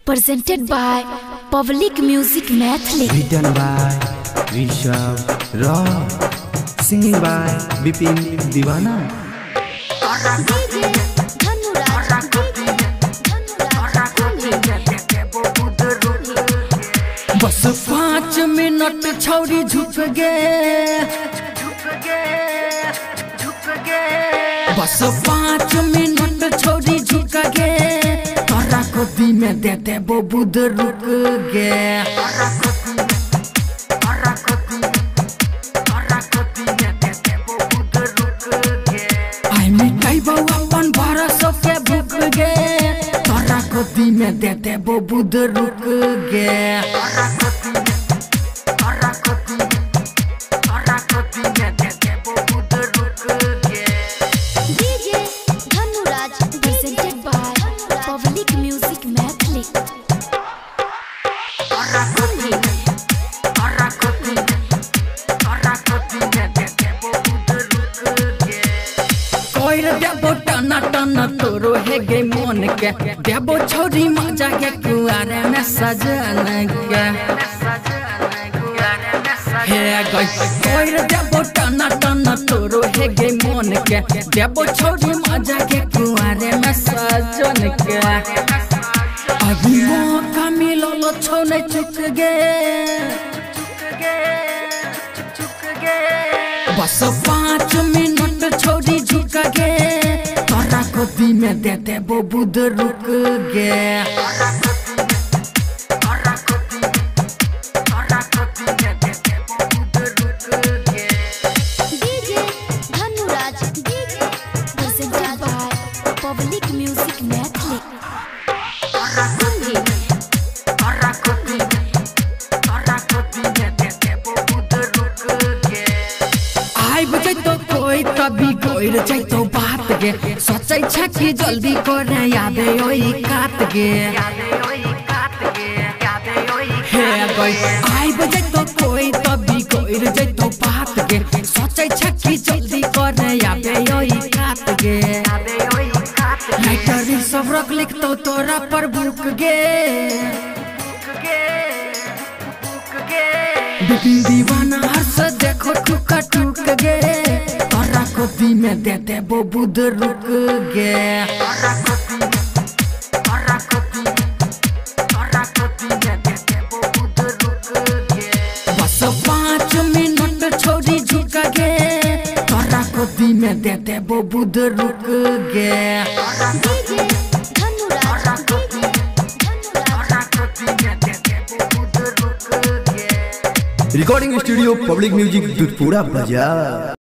presented by Public Music Mathli. Written by Rishabh Roy, singing by Bipin Diwana. Bus 5 minute छौरी झुक गे, बस 5 minute छौरी झुक गे, तोरा गोदी में दे दे वो बुध रुक गे। आई मिठाई बउआ अपन भरोसा के भूख गे, तोरा गोदी में दे दे वो बुध रुक गे। Presented by Public Music Mathli. देबो टना टना तोरो है गे मन के, देबो छौरी मजा के कुआरे में सजन के हे गई। कोई देबो टना टना तोरो है गे मन के, देबो छौरी मजा के कुआरे में सजन के। अभी मौका मिलल छौ नहीं चुक गे, बस 5 मिनट छौरी झुक गे, तोरा गोदी में दे दे वो बुध रुक गे। Presented by Public Music Mathli. कोई तभी कोई तो बात गे, सोचे छ कि जल्दी करे याद ओई काट गे। हे गई आई बजे तो कोई तभी कोई तो बात गे, सोचे छ कि जल्दी करे याद ओई काट गे। राइटर सब रख लिख तो तोरा पर भूख गे, बिपिन दीवाना हर्ष देखो टुका टुक गे, तोरा गोदी में दे दे वो बुध रुक गे। बस 5 मिनट छौरी झुक गे, तोरा गोदी में दे दे वो बुध रुक गे। Recording studio Public Music Dudhpura Bazaar.